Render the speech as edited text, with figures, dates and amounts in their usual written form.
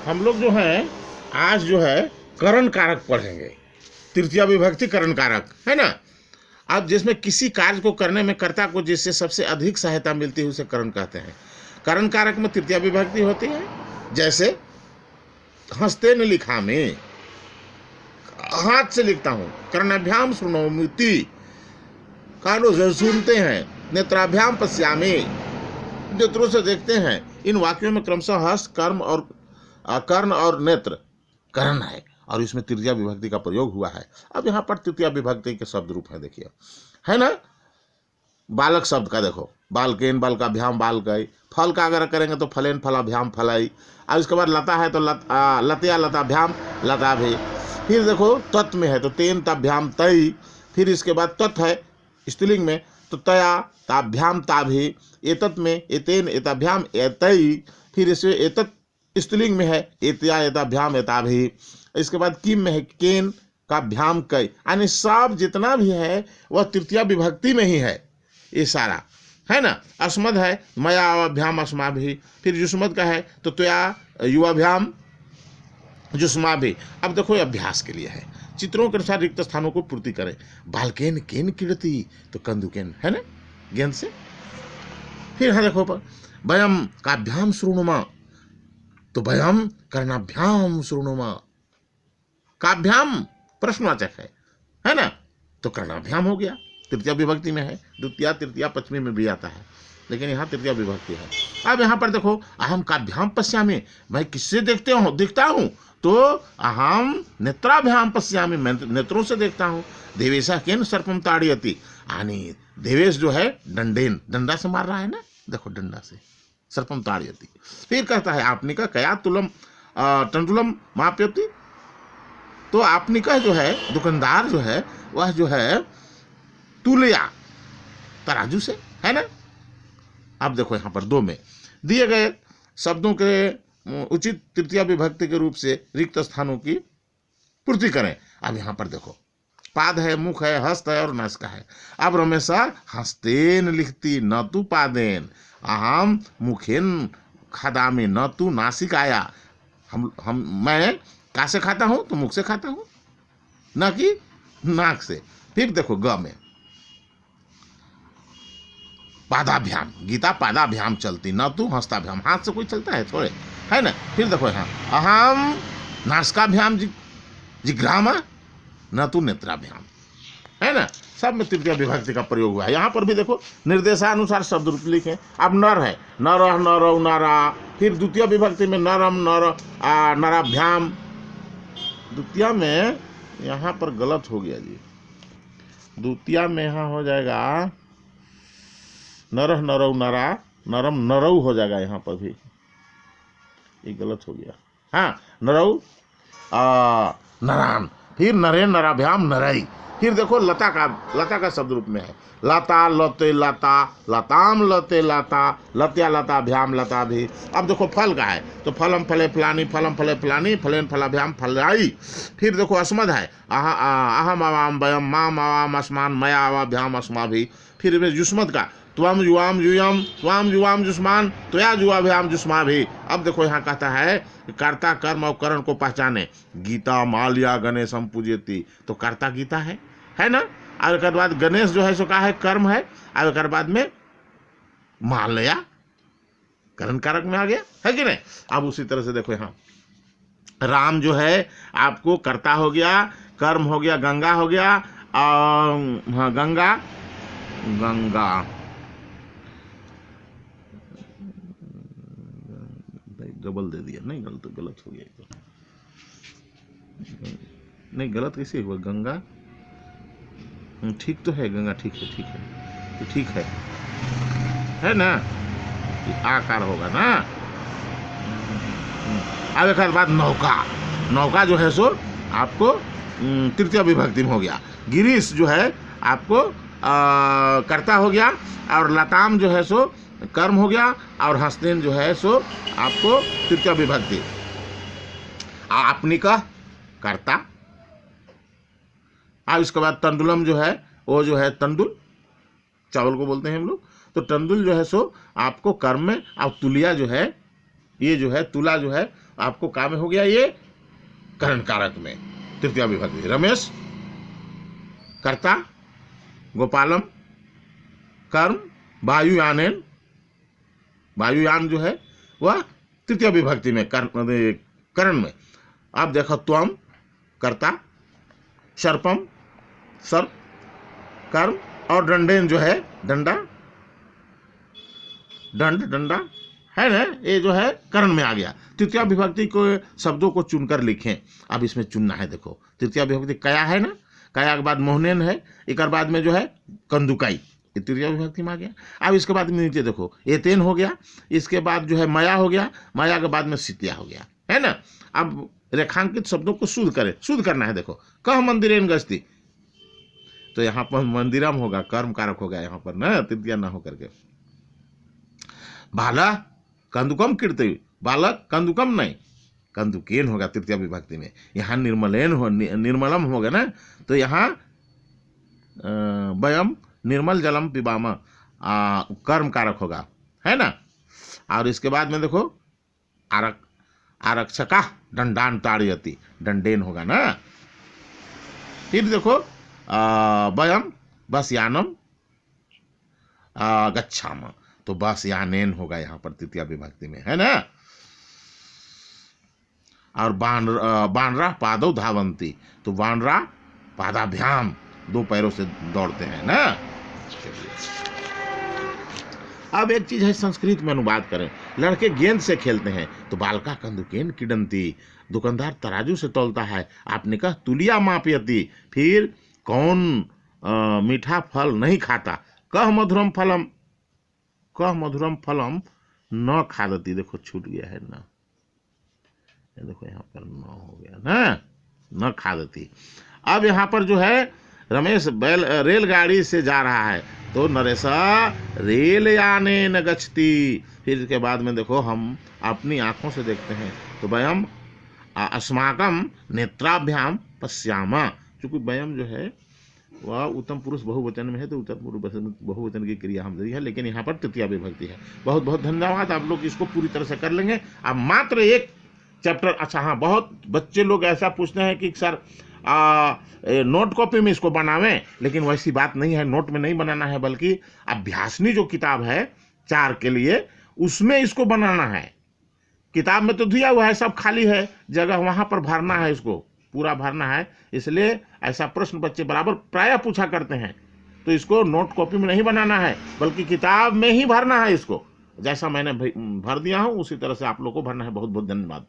हम लोग जो है आज जो है करण कारक पढ़ेंगे। तृतीया विभक्ति करण कारक है ना। अब जिसमें किसी कार्य को करने में कर्ता को जिससे सबसे अधिक सहायता मिलती है उसे करण कहते हैं। करण कारक में तृतीया विभक्ति होती है। जैसे हंसते न लिखा में, हाथ से लिखता हूं। कर्णाभ्याम शृणोमि, कानों से सुनते हैं। नेत्राभ्याम पश्यामि, नेत्रों से देखते हैं। इन वाक्यों में क्रमशः हस्त कर्म और कर्ण और नेत्र करण है और इसमें तृतीया विभक्ति का प्रयोग हुआ है। अब यहाँ पर तृतीया विभक्ति के शब्द रूप है, देखिए है ना। बालक शब्द का देखो, बालकेन बालकाभ्याम बालकई। फल का अगर करेंगे तो फलेन फलाभ्याम फलाई। अब इसके बाद लता है तो लतया लताभ्याम लता भी। फिर देखो तत्व में है तो तेन ताभ्याम तई। फिर इसके बाद तत् है स्त्रीलिंग में तो तया ताभ्याम ताभि। एतत् में एतेन एताभ्याम एतई। फिर इसमें एतत् स्त्रीलिंग में है एतया एताभ्याम एताभि। इसके बाद किम में है केन का भ्याम कई। यानी सब जितना भी है वह तृतीया विभक्ति में ही है, ये सारा है ना। अस्मद है मया अभ्याम अस्मा भी। फिर युष्मद का है तो त्वया युवाभ्याम जुष्मा भी। अब देखो ये अभ्यास के लिए है। चित्रों के अनुसार रिक्त स्थानों को पूर्ति करें। बालकेन केन क्रीडति तो कंदुकेन है ना, गेंद से। फिर हाँ देखो पर वयम काभ्याम शृणुमा तो वयम कर्णाभ्याम शृणुमा। काभ्याम प्रश्नवाचक है ना, तो कर्णाभ्याम हो गया, तृतीया विभक्ति में है। द्वितीया तृतीया पंचमी में भी आता है, लेकिन यहाँ तृतीया विभक्ति है। अब यहाँ पर देखो अहम काभ्याम पश्यामि, मैं किससे दिखता हूँ तो अहम नेत्राभ्याम पश्यामि, मैं नेत्रों से देखता हूँ। देवेशा केन सर्पम ताड़यति, यानी देवेश जो है डंडा से मार रहा है ना, देखो डंडा से सर्पम ताड़यति। फिर कहता है आपनिका कया तुलम तंडुलम माप्यति, तो आपनिका जो है दुकानदार जो है वह जो है तुलया तराजू से है ना। अब देखो यहाँ पर दो में दिए गए शब्दों के उचित तृतीया विभक्ति के रूप से रिक्त स्थानों की पूर्ति करें। अब यहाँ पर देखो पाद है, मुख है, हस्त है और नासिका है। अब रमेशा हस्तेन लिखती न तू पादेन, अहम मुखेन खादामी न तू नासिकाया। मैं का से खाता हूँ तो मुख से खाता हूँ, न कि नाक से। फिर देखो ग में पादाभ्याम, गीता पादाभ्याम चलती न तू हस्ताभ्याम, हाथ से कोई चलता है थोड़े है ना। फिर देखो यहाँ अहम नासिकाभ्याम जिग्रामा न तू नेत्राभ्याम है ना। सब में तृतीया विभक्ति का प्रयोग हुआ है। यहाँ पर भी देखो निर्देशानुसार शब्द रूप लिखे। अब नर है नर नरौ नरा। फिर द्वितीय विभक्ति में नरम नराभ्याम। द्वितीय में यहाँ पर गलत हो गया जी, द्वितीय में यहाँ हो जाएगा नरह नरौ नरा, नरम नरौ हो जाएगा यहाँ पर भी, ये गलत हो गया। हाँ नरौ नरान। फिर नरे नराभ्याम नरई। फिर देखो लता का शब्द रूप में है लता लते लता लताम लते लता लत्या लताभ्याम लता भी। अब देखो फल का है तो फलम फले फलानी फलेन फलाभ्याम फलाई। फिर देखो अस्मद है अहम अवाम वयम माम अवाम अस्मान मया अवाभ्याम अस्मा भी। फिर युष्मद का त्वम युवाम युयम त्वाम युवाम जुष्मान त्वया युवाभ्याम जुष्मा भी। अब देखो यहाँ कहता है कर्ता कर्म और करण को पहचाने। गीता माल्या गणेशम पूजयति, तो कर्ता गीता है ना। और एक बाद गणेश जो है सो का है कर्म है। और एक बाद में माल्या करण कारक में आ गया है कि नहीं। अब उसी तरह से देखो यहाँ राम जो है आपको कर्ता हो गया, कर्म हो गया, गंगा हो गया और हाँ गंगा डबल दे दिया, नहीं गलत हो गया तो नहीं, गलत कैसे हुआ। गंगा ठीक तो है, गंगा ठीक है ना, आकार होगा ना। अब एक बात नौका जो है सो आपको तृतीय विभक्ति में हो गया। गिरीश जो है आपको कर्ता हो गया और लताम जो है सो कर्म हो गया और हस्तेन जो है सो आपको तृतीय विभक्ति। आपनिका कर्ता। अब इसके बाद तंडुलम जो है वो जो है तंडुल, चावल को बोलते हैं हम लोग, तो तंडुल जो है सो आपको कर्म में। अब तुलिया जो है ये जो है तुला जो है आपको काम में हो गया ये करण कारक में तृतीया विभक्ति। रमेश कर्ता, गोपालम कर्म, वायुयानेन, वायुयान जो है वह तृतीय विभक्ति में करण में। आप देखो त्वम कर्ता, सर्पम सर्प कर्म, और दंडेन जो है डंडा, दंड डंडा है ना, ये जो है करण में आ गया। तृतीय विभक्ति को शब्दों को चुनकर लिखें। अब इसमें चुनना है, देखो तृतीय विभक्ति कया है ना, कया के बाद मोहनेन है, एक बाद में जो है कंदुकाई, ये तृतीय विभक्ति में आ गया। अब इसके बाद में नीचे देखो एतेन हो गया, इसके बाद जो है माया हो गया, माया के बाद में सितिया हो गया, है ना। अब रेखांकित शब्दों को शुद्ध करें, शुद्ध करना है। देखो कह मंदिरेन गस्ती, तो यहाँ पर मंदिरम होगा, कर्म कारक होगा यहाँ पर ना, तृतीया ना होकर के। बाला कंदुकम कीर्ति, बालक कंदुकम नहीं, कंदुकेन होगा तृतीय विभक्ति में। यहाँ निर्मलेन हो, निर्मलम होगा ना, तो यहाँ वयम निर्मल जलम पिबामा कर्म कारक होगा, है ना। और इसके बाद में देखो आरक्षका दंडान ताड़यति, दंडेन होगा ना। फिर देखो वयम बस यानम गच्छाम, तो बस यानेन होगा यहाँ पर तृतीय विभक्ति में, है ना। और बानरा पादौ धावंती, तो बानरा पादाभ्याम, दो पैरों से दौड़ते हैं ना। अब एक चीज है, संस्कृत में अनुवाद करें। लड़के गेंद से खेलते हैं, तो बालका कंदुकेन किडंती, दुकानदार तराजू से तौलता है, आपने कहा तुलिया मापयती। फिर कौन मीठा फल नहीं खाता, कह मधुरम फलम, कह मधुरम फलम न खादती, देखो छूट गया है ना, देखो यहाँ पर न हो गया ना, न खादती। अब यहाँ पर जो है रमेश रेलगाड़ी से जा रहा है, तो नरेशा रेलयाने न गच्छति। फिर इसके बाद में देखो हम अपनी आंखों से देखते हैं, तो वयम अस्माकम नेत्राभ्याम पश्यामा, चूंकि वयम जो है वह उत्तम पुरुष बहुवचन में है, तो उत्तम पुरुष बहुवचन की क्रिया हम दी है, लेकिन यहाँ पर तृतीया विभक्ति है। बहुत बहुत धन्यवाद, आप लोग इसको पूरी तरह से कर लेंगे। अब मात्र एक चैप्टर, अच्छा हाँ, बहुत बच्चे लोग ऐसा पूछते हैं कि सर नोट कॉपी में इसको बनावें, लेकिन वैसी बात नहीं है, नोट में नहीं बनाना है, बल्कि अभ्यासनी जो किताब है 4 के लिए, उसमें इसको बनाना है। किताब में तो दिया हुआ है, सब खाली है जगह, वहां पर भरना है, इसको पूरा भरना है। इसलिए ऐसा प्रश्न बच्चे बराबर प्रायः पूछा करते हैं, तो इसको नोट कॉपी में नहीं बनाना है, बल्कि किताब में ही भरना है। इसको जैसा मैंने भर दिया हूं उसी तरह से आप लोग को भरना है। बहुत बहुत धन्यवाद।